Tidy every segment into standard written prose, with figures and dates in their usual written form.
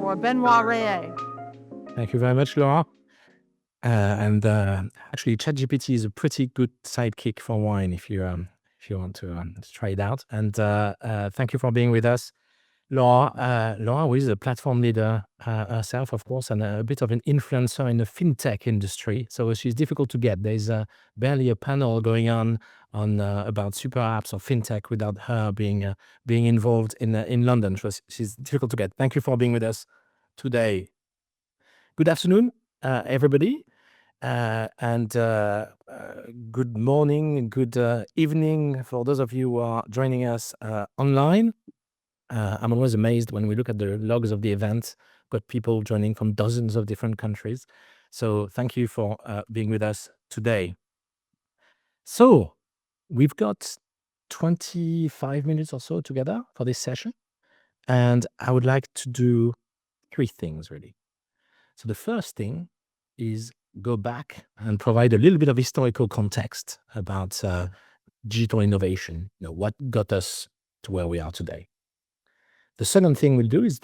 for Benoit Reillier. Thank you very much, Laura. Actually, ChatGPT is a pretty good sidekick for wine if you want to try it out. And thank you for being with us, Laura. Laura, who is a platform leader herself, of course, and a bit of an influencer in the fintech industry. So she's difficult to get. There's barely a panel going on about super apps or fintech without her being involved in London. So she's difficult to get. Thank you for being with us today. Good afternoon, everybody. And good morning, good evening for those of you who are joining us online. I'm always amazed when we look at the logs of the event, got people joining from dozens of different countries. So thank you for being with us today. So we've got 25 minutes or so together for this session. And I would like to do three things, really. So the first thing is go back and provide a little bit of historical context about digital innovation, what got us to where we are today. The second thing we'll do is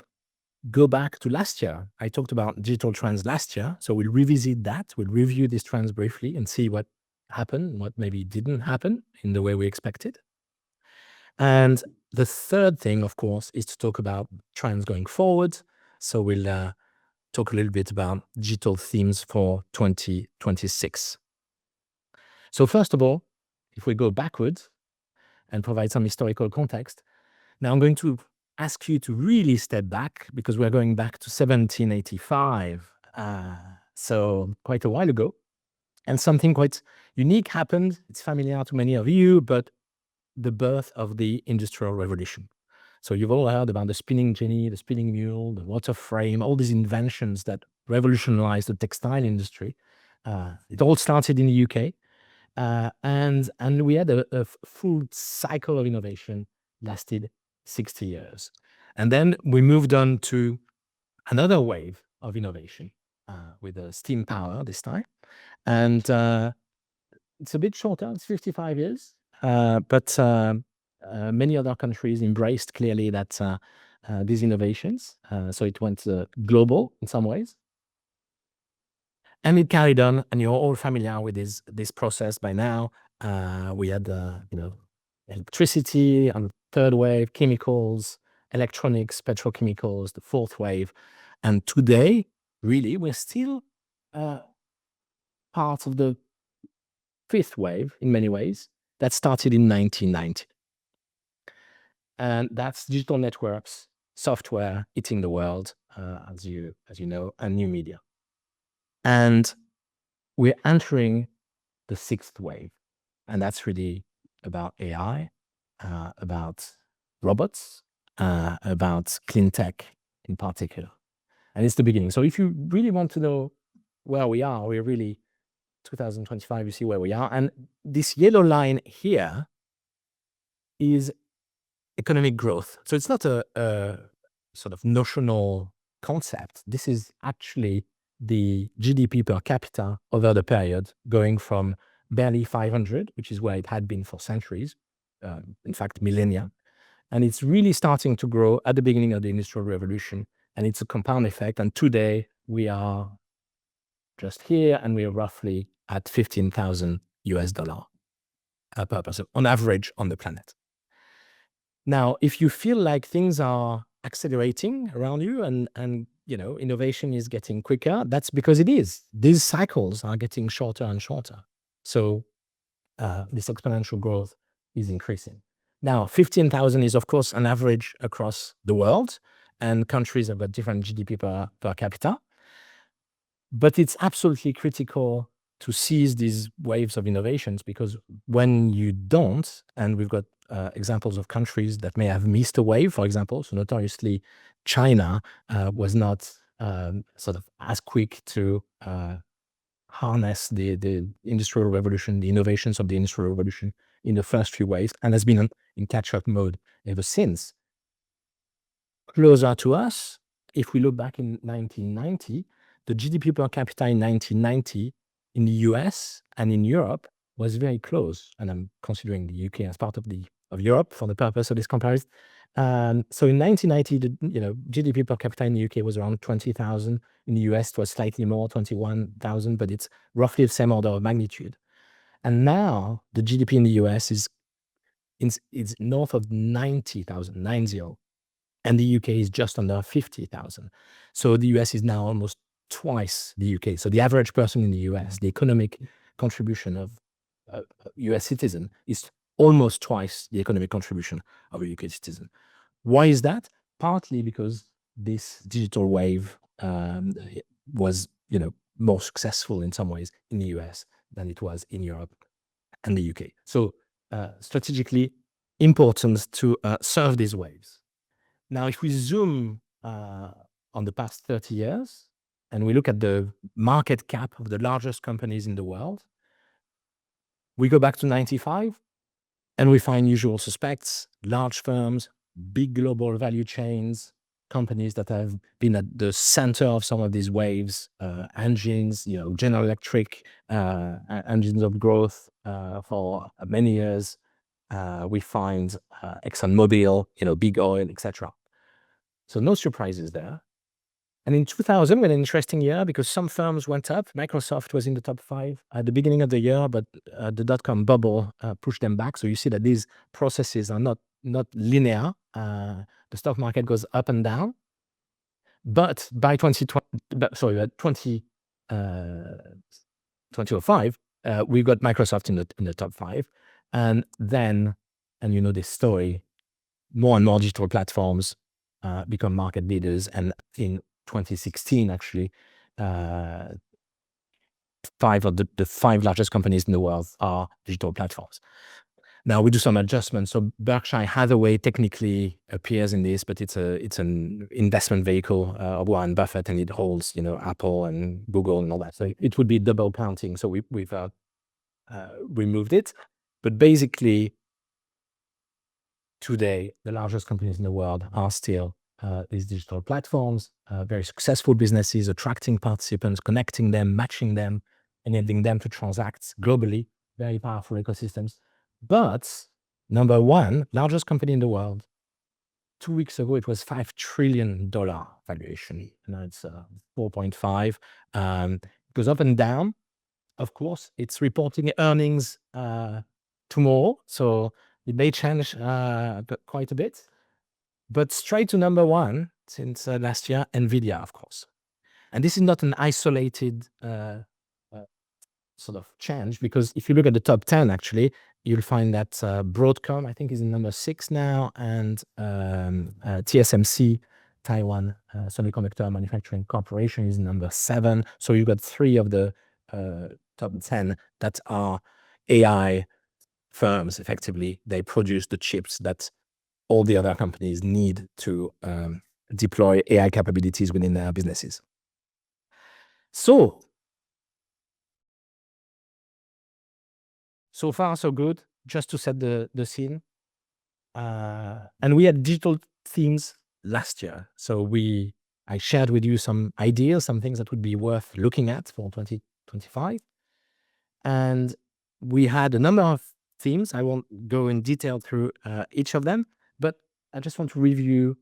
go back to last year. I talked about digital trends last year, so we'll revisit that. We'll review these trends briefly and see what happened, what maybe didn't happen in the way we expected. And the third thing, of course, is to talk about trends going forward. So we'll talk a little bit about digital themes for 2026. So first of all, if we go backwards and provide some historical context, now I'm going to ask you to really step back because we're going back to 1785, so quite a while ago. And something quite unique happened. It's familiar to many of you, but the birth of the Industrial Revolution. So you've all heard about the spinning jenny, the spinning mule, the water frame, all these inventions that revolutionized the textile industry. It all started in the UK. And we had a full cycle of innovation, lasted 60 years. And then we moved on to another wave of innovation with steam power this time. And it's a bit shorter, it's 55 years. But many other countries embraced clearly that these innovations. So it went global in some ways. And it carried on, and you're all familiar with this process by now. We had electricity on the third wave, chemicals, electronics, petrochemicals, the fourth wave. And today, really, we're still part of the fifth wave in many ways that started in 1990. And that's digital networks, software eating the world, as you know, and new media. And we're entering the sixth wave. And that's really about AI, about robots, about clean tech in particular. And it's the beginning. So if you really want to know where we are, we're really 2025, you see where we are. And this yellow line here is economic growth. So it's not a sort of notional concept. This is actually the GDP per capita over the period, going from barely 500, which is where it had been for centuries, in fact, millennia. And it's really starting to grow at the beginning of the Industrial Revolution. And it's a compound effect. And today we are just here, and we are roughly at $15,000 per person on average on the planet. Now, if you feel like things are accelerating around you and innovation is getting quicker, that's because it is. These cycles are getting shorter and shorter. So this exponential growth is increasing. Now, 15,000 is, of course, an average across the world, and countries have got different GDP per capita. But it's absolutely critical to seize these waves of innovations, because when you don't, and we've got examples of countries that may have missed a wave, for example, so notoriously China was not sort of as quick to harness the Industrial Revolution, the innovations of the Industrial Revolution in the first few waves, and has been in catch-up mode ever since. Closer to us, if we look back in 1990, the GDP per capita in 1990 in the US and in Europe was very close, and I'm considering the UK as part of Europe for the purpose of this comparison. So in 1990, GDP per capita in the UK was around 20,000. In the US, it was slightly more, 21,000, but it's roughly the same order of magnitude. And now the GDP in the US is north of 90,000, 90, and the UK is just under 50,000. So the US is now almost twice the UK. So the average person in the US, the economic contribution of a US citizen is almost twice the economic contribution of a UK citizen. Why is that? Partly because this digital wave was, more successful in some ways in the US than it was in Europe and the UK. So strategically important to surf these waves. Now, if we zoom on the past 30 years and we look at the market cap of the largest companies in the world, we go back to 95 and we find usual suspects, large firms, big global value chains, companies that have been at the center of some of these waves, engines, General Electric, engines of growth for many years. We find ExxonMobil, big oil, etc. So no surprises there. And in 2000, we had an interesting year because some firms went up. Microsoft was in the top 5 at the beginning of the year, but the dot-com bubble pushed them back. So you see that these processes are not linear. The stock market goes up and down. But by 2005, we got Microsoft in the top 5. And then, this story, more and more digital platforms become market leaders. And in 2016, actually, 5 of the 5 largest companies in the world are digital platforms. Now we do some adjustments. So Berkshire Hathaway technically appears in this, but it's an investment vehicle of Warren Buffett, and it holds Apple and Google and all that. So it would be double counting. So we've removed it. But basically, today the largest companies in the world are still these digital platforms, very successful businesses, attracting participants, connecting them, matching them, enabling them to transact globally, very powerful ecosystems. But number one, largest company in the world, 2 weeks ago, it was $5 trillion valuation. Now it's 4.5. Goes up and down. Of course, it's reporting earnings tomorrow, so it may change quite a bit. But straight to number one since last year, NVIDIA, of course. And this is not an isolated sort of change, because if you look at the top 10, actually, you'll find that Broadcom, I think, is in number 6 now, and TSMC, Taiwan Semiconductor Manufacturing Corporation, is number 7. So you've got 3 of the top 10 that are AI firms. Effectively, they produce the chips that all the other companies need to deploy AI capabilities within their businesses. So far, so good, just to set the scene. And we had digital themes last year. So I shared with you some ideas, some things that would be worth looking at for 2025. And we had a number of themes. I won't go in detail through each of them, but I just want to review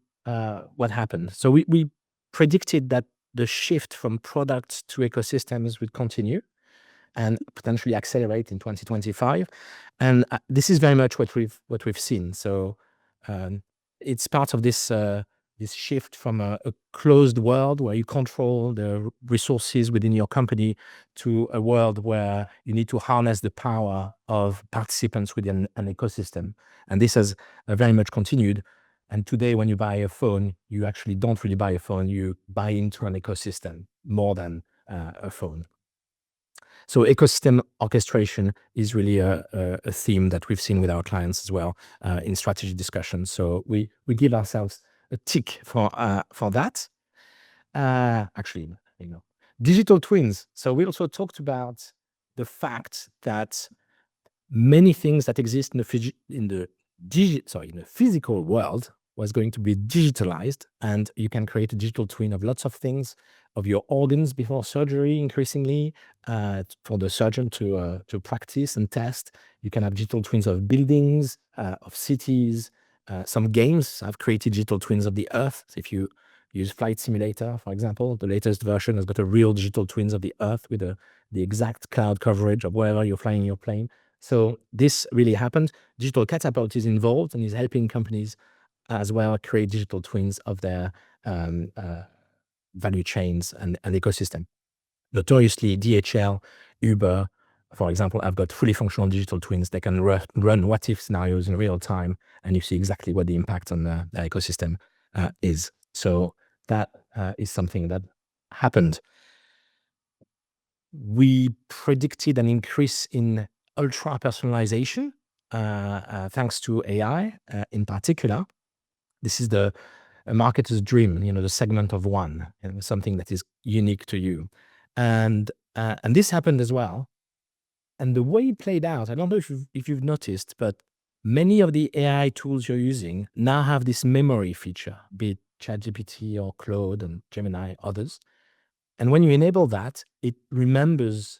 what happened. So we predicted that the shift from products to ecosystems would continue and potentially accelerate in 2025. And this is very much what we've seen. So it's part of this shift from a closed world where you control the resources within your company to a world where you need to harness the power of participants within an ecosystem. And this has very much continued. And today, when you buy a phone, you actually don't really buy a phone. You buy into an ecosystem more than a phone. So ecosystem orchestration is really a theme that we've seen with our clients as well in strategy discussions. So we give ourselves a tick for that. Actually, digital twins. So we also talked about the fact that many things that exist in the physical world was going to be digitalized, and you can create a digital twin of lots of things, of your organs before surgery, increasingly for the surgeon to practice and test. You can have digital twins of buildings, of cities, Some games have created digital twins of the Earth. So if you use Flight Simulator, for example, the latest version has got a real digital twins of the Earth with the exact cloud coverage of wherever you're flying your plane. So this really happened. Digital Catapult is involved and is helping companies as well create digital twins of their value chains and ecosystem. Notoriously, DHL, Uber, for example, have got fully functional digital twins. They can run what-if scenarios in real time, and you see exactly what the impact on the ecosystem is. So that is something that happened. We predicted an increase in ultra personalization thanks to AI in particular. This is a marketer's dream, the segment of one, something that is unique to you. And this happened as well. And the way it played out, I don't know if you've noticed, but many of the AI tools you're using now have this memory feature, be it ChatGPT or Claude and Gemini, others. And when you enable that, it remembers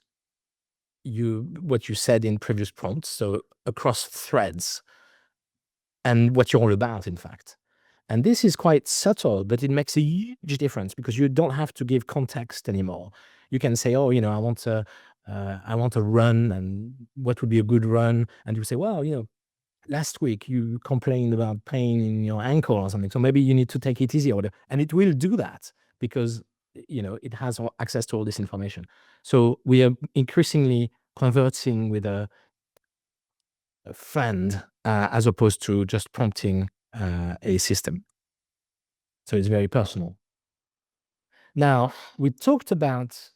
what you said in previous prompts, so across threads, and what you're all about, in fact. And this is quite subtle, but it makes a huge difference because you don't have to give context anymore. You can say, oh, I want to run, and what would be a good run? And you say, well, last week you complained about pain in your ankle or something, so maybe you need to take it easy, or whatever. And it will do that because it has access to all this information. So we are increasingly conversing with a friend as opposed to just prompting a system. So it's very personal. Now, we talked about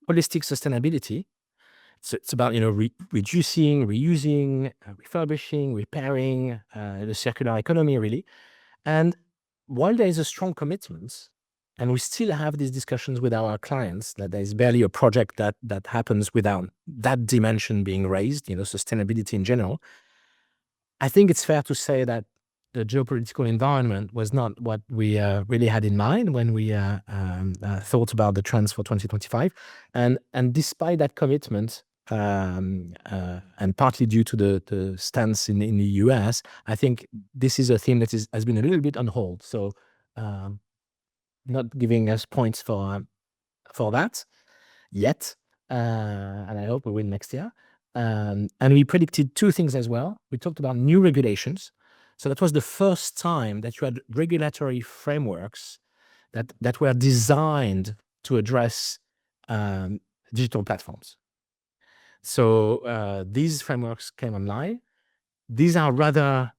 holistic sustainability. So it's about reducing, reusing, refurbishing, repairing, the circular economy, really. And while there is a strong commitment, and we still have these discussions with our clients, that there is barely a project that happens without that dimension being raised, sustainability in general, I think it's fair to say that the geopolitical environment was not what we really had in mind when we thought about the trends for 2025. And despite that commitment, and partly due to the stance in the US, I think this is a theme that has been a little bit on hold. So not giving us points for that yet. And I hope we will next year. And we predicted two things as well. We talked about new regulations. So that was the first time that you had regulatory frameworks that were designed to address digital platforms. So these frameworks came online. These are rather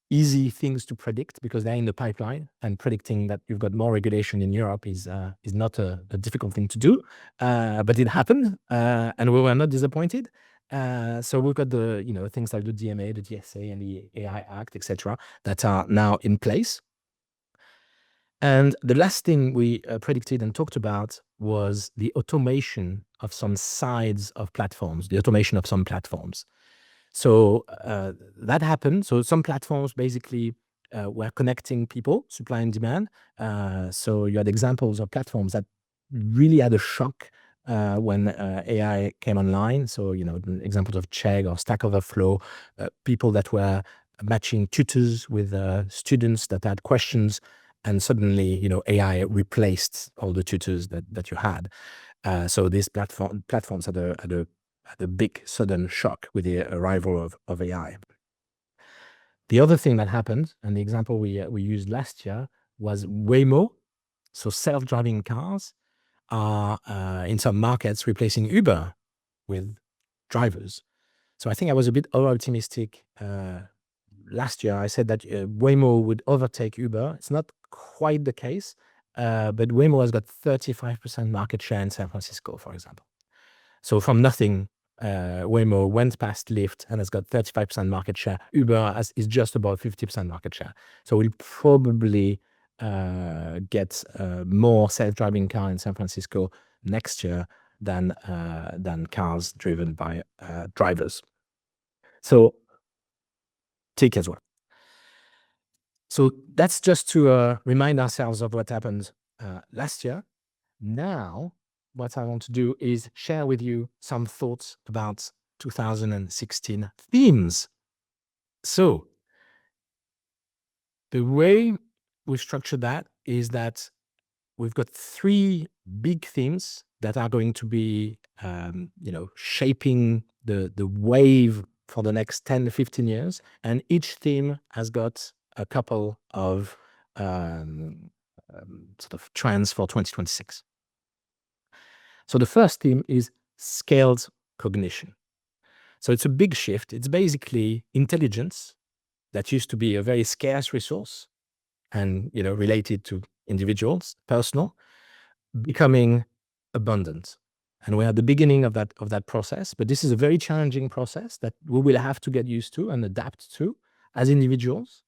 easy things to predict because they're in the pipeline, and predicting that you've got more regulation in Europe is not a difficult thing to do, but it happened, and we were not disappointed. So we've got the things like the DMA, the DSA, and the AI Act, etc., that are now in place. And the last thing we predicted and talked about was the automation of some sides of platforms, the automation of some platforms. So that happened. So some platforms basically were connecting people, supply and demand. So you had examples of platforms that really had a shock when AI came online. So, the examples of Chegg or Stack Overflow, people that were matching tutors with students that had questions, and suddenly, AI replaced all the tutors that you had. So these platforms had a big sudden shock with the arrival of AI. The other thing that happened, and the example we used last year, was Waymo. So self-driving cars are in some markets replacing Uber with drivers. So I think I was a bit over-optimistic last year. I said that Waymo would overtake Uber. It's not quite the case, but Waymo has got 35% market share in San Francisco, for example. So from nothing, Waymo went past Lyft and has got 35% market share. Uber is just about 50% market share. So we'll probably get more self-driving cars in San Francisco next year than cars driven by drivers. So tick as well. So that's just to remind ourselves of what happened last year. Now, what I want to do is share with you some thoughts about 2016 themes. So The way we structure that is that we've got three big themes that are going to be, shaping the wave for the next 10 to 15 years. And each theme has got a couple of sort of trends for 2026. So the first theme is scaled cognition. So it's a big shift. It's basically intelligence that used to be a very scarce resource and related to individuals, personal, becoming abundant. And we're at the beginning of that process, but this is a very challenging process that we will have to get used to and adapt to as individuals,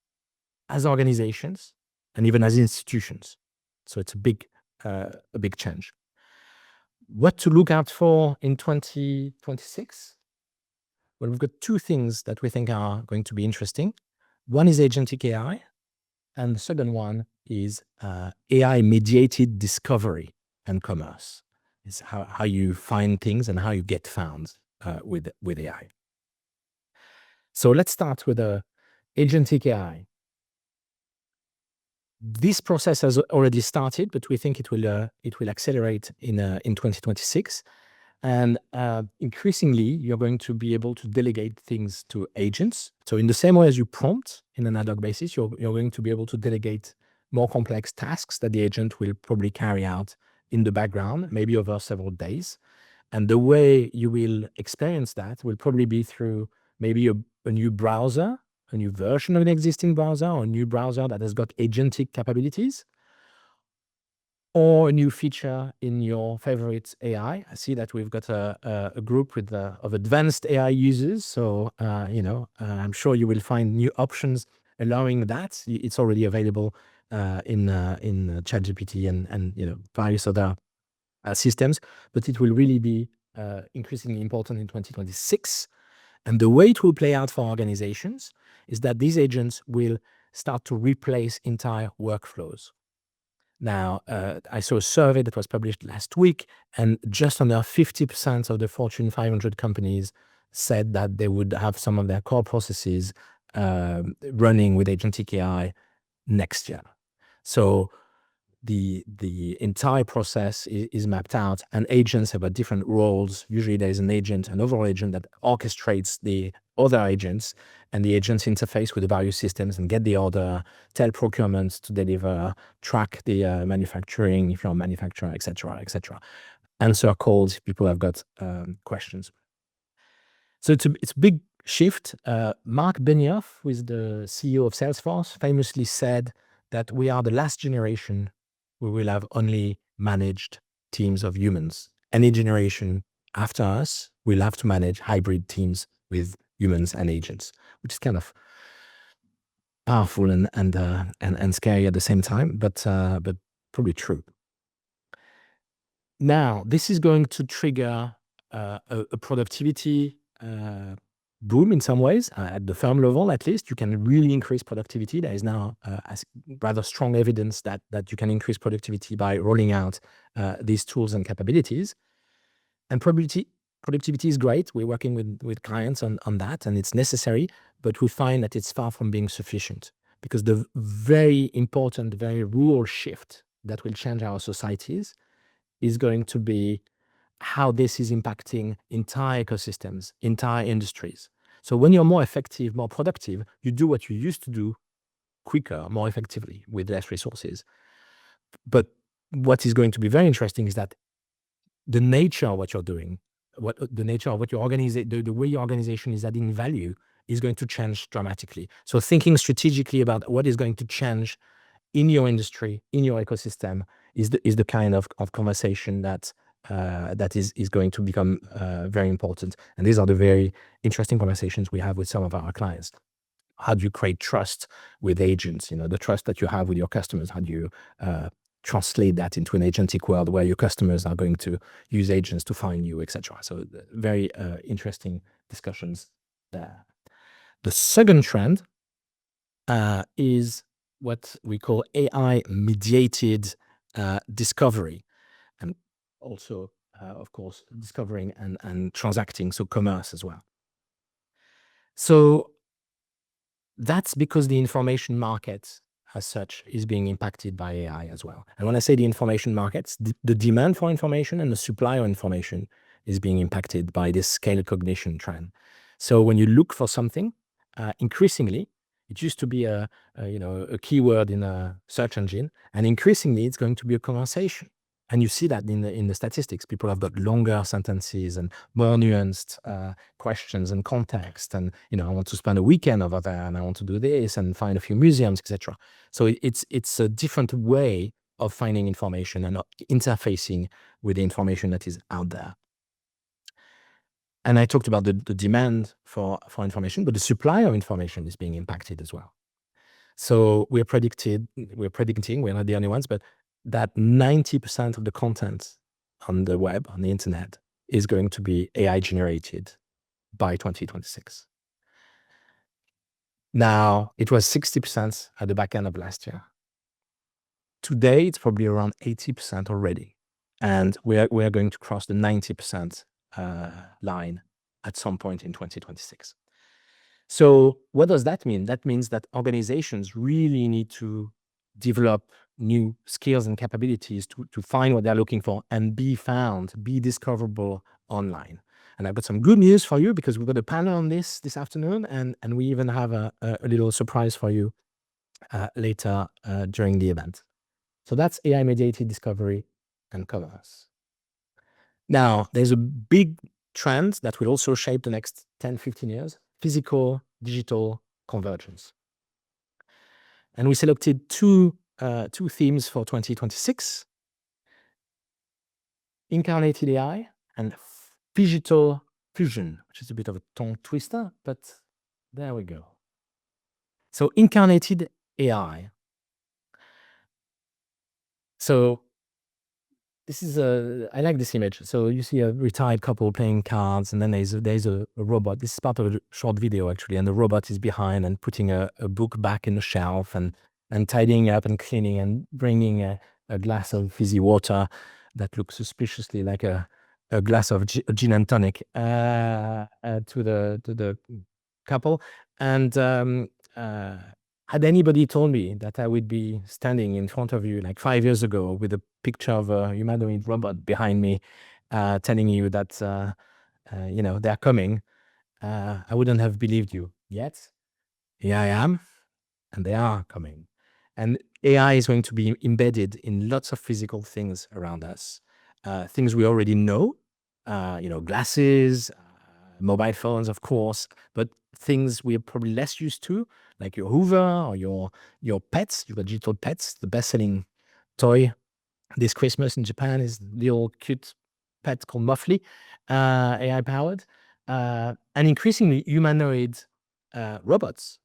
as organizations, and even as institutions. So it's a big change. What to look out for in 2026? Well, we've got two things that we think are going to be interesting. One is agentic AI, and the second one is AI-mediated discovery and commerce. It's how you find things and how you get found with AI. So let's start with agentic AI. This process has already started, but we think it will accelerate in 2026. And increasingly, you're going to be able to delegate things to agents. So in the same way as you prompt in an ad hoc basis, you're going to be able to delegate more complex tasks that the agent will probably carry out in the background, maybe over several days. And the way you will experience that will probably be through maybe a new browser, a new version of an existing browser, or a new browser that has got agentic capabilities, or a new feature in your favorite AI. I see that we've got a group of advanced AI users. So, I'm sure you will find new options allowing that. It's already available in ChatGPT and various other systems, but it will really be increasingly important in 2026. And the way it will play out for organizations is that these agents will start to replace entire workflows. Now, I saw a survey that was published last week, and just under 50% of the Fortune 500 companies said that they would have some of their core processes running with agentic AI next year. So the entire process is mapped out, and agents have different roles. Usually there's an agent, an overall agent that orchestrates the other agents, and the agents interface with the various systems and get the order, tell procurement to deliver, track the manufacturing if you're a manufacturer, etc., etc. Answer calls if people have got questions. So it's a big shift. Mark Benioff, who is the CEO of Salesforce, famously said that we are the last generation we will have only managed teams of humans. Any generation after us will have to manage hybrid teams with humans and agents, which is kind of powerful and scary at the same time, but probably true. Now, this is going to trigger a productivity boom in some ways. At the firm level, at least, you can really increase productivity. There is now rather strong evidence that you can increase productivity by rolling out these tools and capabilities. And productivity is great. We're working with clients on that, and it's necessary, but we find that it's far from being sufficient, because the very important, very real shift that will change our societies is going to be how this is impacting entire ecosystems, entire industries. So when you're more effective, more productive, you do what you used to do quicker, more effectively, with less resources. But what is going to be very interesting is that the nature of what you're doing, the nature of what your organization, the way your organization is adding value is going to change dramatically. So thinking strategically about what is going to change in your industry, in your ecosystem, is the kind of conversation that is going to become very important. And these are the very interesting conversations we have with some of our clients. How do you create trust with agents? The trust that you have with your customers. How do you translate that into an agentic world where your customers are going to use agents to find you, etc. So very interesting discussions there. The second trend is what we call AI-mediated discovery, and also, of course, discovering and transacting, so commerce as well. So that's because the information market as such is being impacted by AI as well. And when I say the information markets, the demand for information and the supply of information is being impacted by this scale cognition trend. So when you look for something, increasingly, it used to be a keyword in a search engine, and increasingly it's going to be a conversation. And you see that in the statistics. People have got longer sentences and more nuanced questions and context. And I want to spend a weekend over there, and I want to do this and find a few museums, etc. So it's a different way of finding information and interfacing with the information that is out there. And I talked about the demand for information, but the supply of information is being impacted as well. So we're predicting, we're not the only ones, but that 90% of the content on the web, on the internet, is going to be AI generated by 2026. Now, it was 60% at the back end of last year. Today, it's probably around 80% already. And we're going to cross the 90% line at some point in 2026. So what does that mean? That means that organizations really need to develop new skills and capabilities to find what they're looking for and be found, be discoverable online. And I've got some good news for you, because we've got a panel on this afternoon, and we even have a little surprise for you later during the event. So that's AI-mediated discovery and commerce. Now, there's a big trend that will also shape the next 10, 15 years, physical, digital convergence. And we selected two themes for 2026, incarnated AI and phygital fusion, which is a bit of a tongue twister, but there we go. So incarnated AI. So this is I like this image. So you see a retired couple playing cards, and then there's a robot. This is part of a short video, actually, and the robot is behind and putting a book back in the shelf and tidying up and cleaning and bringing a glass of fizzy water that looks suspiciously like a glass of gin and tonic to the couple. And had anybody told me that I would be standing in front of you like 5 years ago with a picture of a humanoid robot behind me, telling you that they're coming, I wouldn't have believed you. Yet here I am, and they are coming. And AI is going to be embedded in lots of physical things around us, things we already know, glasses, mobile phones, of course, but things we're probably less used to, like your Hoover or your pets, your digital pets. The best-selling toy this Christmas in Japan is the little cute pet called Muffly, AI-powered, and increasingly humanoid robots.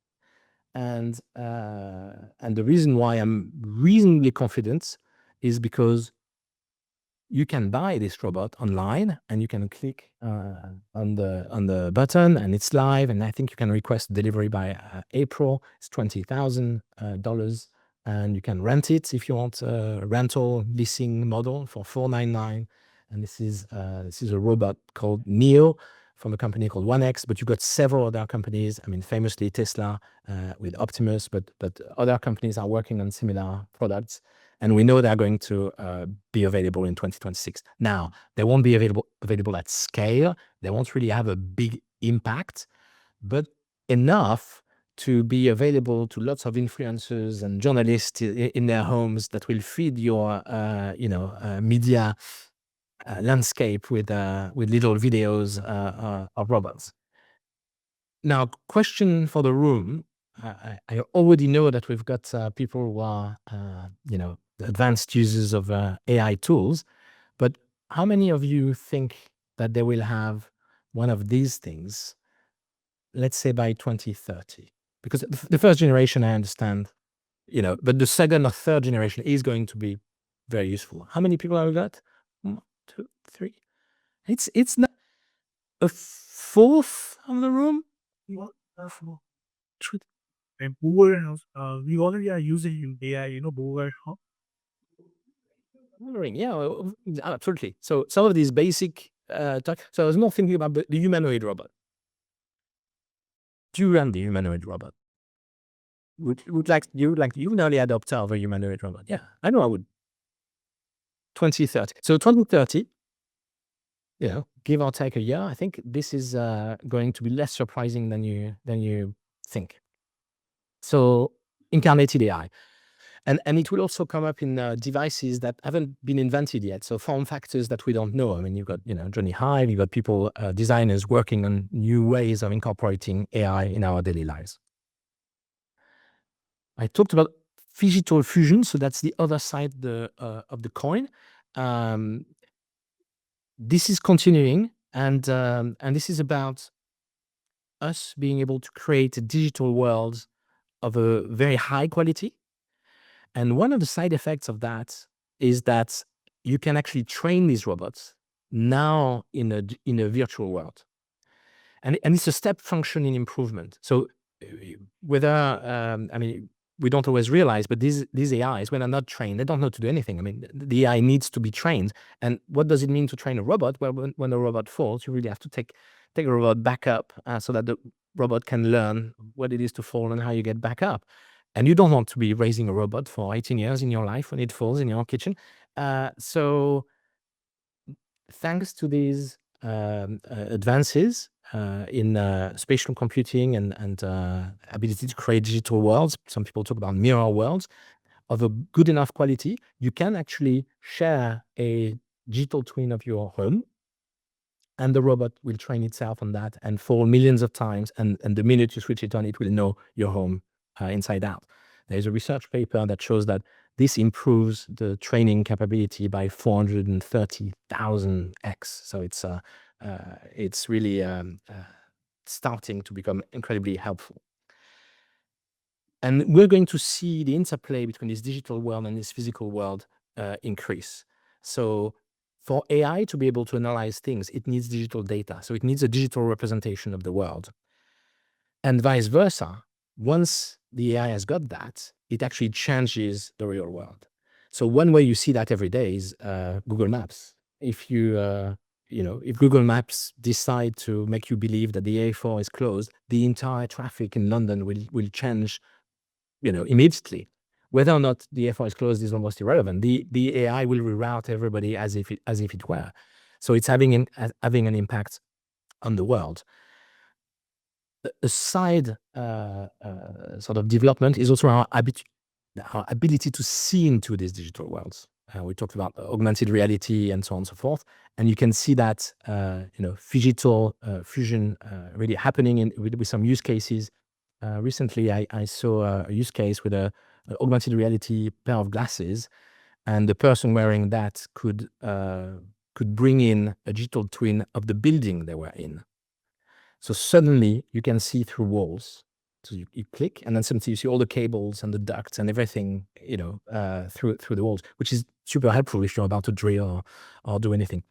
And the reason why I'm reasonably confident is because you can buy this robot online, and you can click on the button, and it's live. And I think you can request delivery by April. It's $20,000, and you can rent it if you want a rental leasing model for $499. And this is a robot called Neo from a company called 1X, but you've got several other companies. I mean, famously Tesla with Optimus, but other companies are working on similar products. And we know they're going to be available in 2026. Now, they won't be available at scale. They won't really have a big impact, but enough to be available to lots of influencers and journalists in their homes that will feed your, media landscape with little videos of robots. Now, question for the room. I already know that we've got people who are, advanced users of AI tools, but how many of you think that they will have one of these things, let's say by 2030? Because the first generation, I understand, but the second or third generation is going to be very useful. How many people have we got? 1, 2, 3. It's not a fourth of the room. Wonderful. Truth. And Google, we already are using AI, Google. Wondering, yeah, absolutely. So some of these basic so I was not thinking about the humanoid robot. Do you run the humanoid robot? you an early adopter of a humanoid robot? Yeah, I know I would. 2030. So 2030, give or take a year, I think this is going to be less surprising than you think. So incarnated AI. And it will also come up in devices that haven't been invented yet. So form factors that we don't know. I mean, you've got, Johnny Hive, you've got people, designers working on new ways of incorporating AI in our daily lives. I talked about phygital fusion. So that's the other side of the coin. This is continuing, and this is about us being able to create digital worlds of a very high quality. And one of the side effects of that is that you can actually train these robots now in a virtual world. And it's a step function in improvement. So whether, I mean, we don't always realize, but these AIs, when they're not trained, they don't know to do anything. I mean, the AI needs to be trained. And what does it mean to train a robot? Well, when a robot falls, you really have to take a robot back up so that the robot can learn what it is to fall and how you get back up. And you don't want to be raising a robot for 18 years in your life when it falls in your kitchen. So thanks to these advances in spatial computing and ability to create digital worlds, some people talk about mirror worlds, of a good enough quality, you can actually share a digital twin of your home, and the robot will train itself on that and fall millions of times. And the minute you switch it on, it will know your home inside out. There's a research paper that shows that this improves the training capability by 430,000x. So it's really starting to become incredibly helpful. And we're going to see the interplay between this digital world and this physical world increase. So for AI to be able to analyze things, it needs digital data. So it needs a digital representation of the world. And vice versa, once the AI has got that, it actually changes the real world. So one way you see that every day is Google Maps. If if Google Maps decide to make you believe that the A4 is closed, the entire traffic in London will change, immediately. Whether or not the A4 is closed is almost irrelevant. The AI will reroute everybody as if it were. So it's having an impact on the world. A side sort of development is also our ability to see into these digital worlds. We talked about augmented reality and so on and so forth, and you can see that phygital fusion really happening with some use cases. Recently, I saw a use case with an augmented reality pair of glasses, and the person wearing that could bring in a digital twin of the building they were in. So suddenly you can see through walls. So you click, and then suddenly you see all the cables and the ducts and everything, through the walls, which is super helpful if you're about to drill or do anything.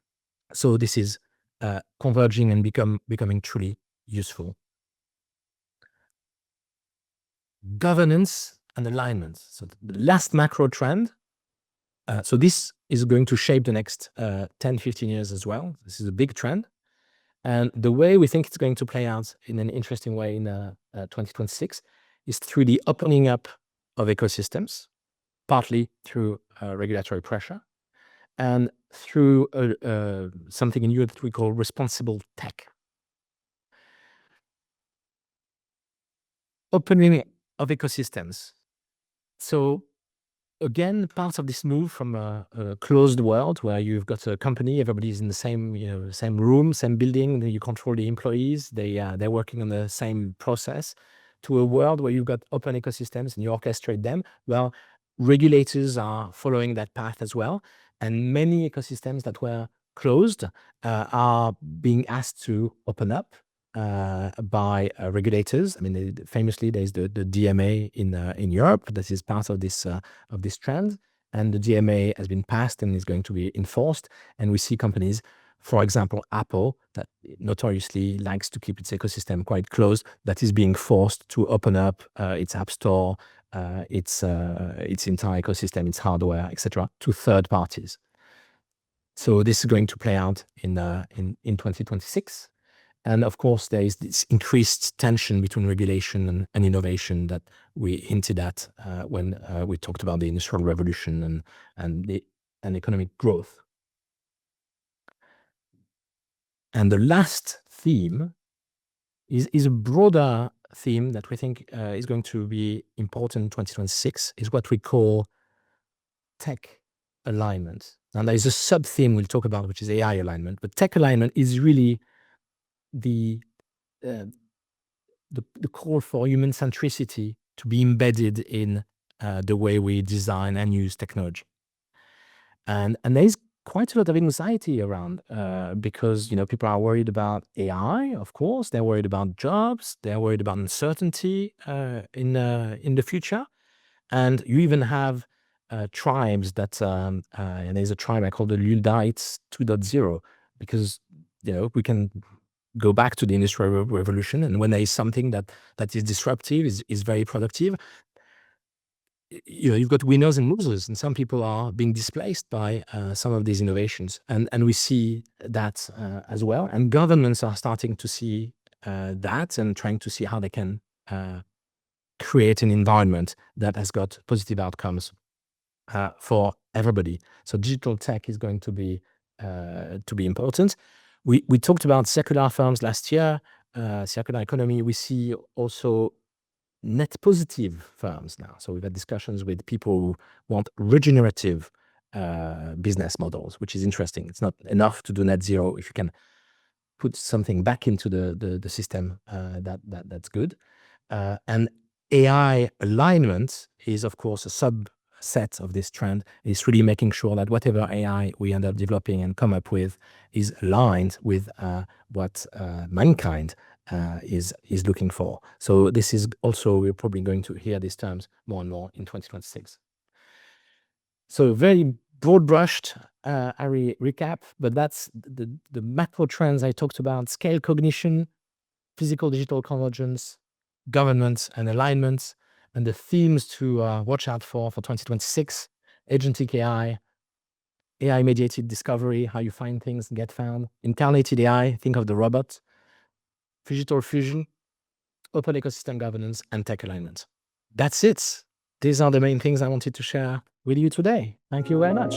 So this is converging and becoming truly useful. Governance and alignment. So the last macro trend. So this is going to shape the next 10, 15 years as well. This is a big trend. And the way we think it's going to play out in an interesting way in 2026 is through the opening up of ecosystems, partly through regulatory pressure, and through something in Europe that we call responsible tech. Opening of ecosystems. So again, part of this move from a closed world where you've got a company, everybody's in the same room, same building, you control the employees, they're working on the same process, to a world where you've got open ecosystems and you orchestrate them. Well, regulators are following that path as well, and many ecosystems that were closed are being asked to open up by regulators. I mean, famously, there's the DMA in Europe. This is part of this trend, and the DMA has been passed and is going to be enforced. And we see companies, for example, Apple, that notoriously likes to keep its ecosystem quite closed, that is being forced to open up its app store, its entire ecosystem, its hardware, etc., to third parties. So this is going to play out in 2026. And of course, there is this increased tension between regulation and innovation that we hinted at when we talked about the Industrial Revolution and economic growth. And the last theme is a broader theme that we think is going to be important in 2026, is what we call tech alignment. And there is a sub-theme we'll talk about, which is AI alignment. But tech alignment is really the call for human centricity to be embedded in the way we design and use technology. And there is quite a lot of anxiety around because people are worried about AI. Of course, they're worried about jobs. They're worried about uncertainty in the future. And you even have tribes that and there's a tribe I call the Luddites 2.0 because we can go back to the Industrial Revolution, and when there is something that is disruptive, is very productive, you've got winners and losers, and some people are being displaced by some of these innovations, and we see that as well. And governments are starting to see that and trying to see how they can create an environment that has got positive outcomes for everybody. So digital tech is going to be important. We talked about circular firms last year, circular economy. We see also net positive firms now. So we've had discussions with people who want regenerative business models, which is interesting. It's not enough to do net zero. If you can put something back into the system, that's good. And AI alignment is, of course, a subset of this trend. It's really making sure that whatever AI we end up developing and come up with is aligned with what mankind is looking for. So this is also, we're probably going to hear these terms more and more in 2026. So very broad brushed recap, but that's the macro trends I talked about: scale cognition, physical digital convergence, governance and alignment, and the themes to watch out for 2026: agentic AI, AI mediated discovery, how you find things and get found, incarnated AI, think of the robot, digital fusion, open ecosystem governance, and tech alignment. That's it. These are the main things I wanted to share with you today. Thank you very much.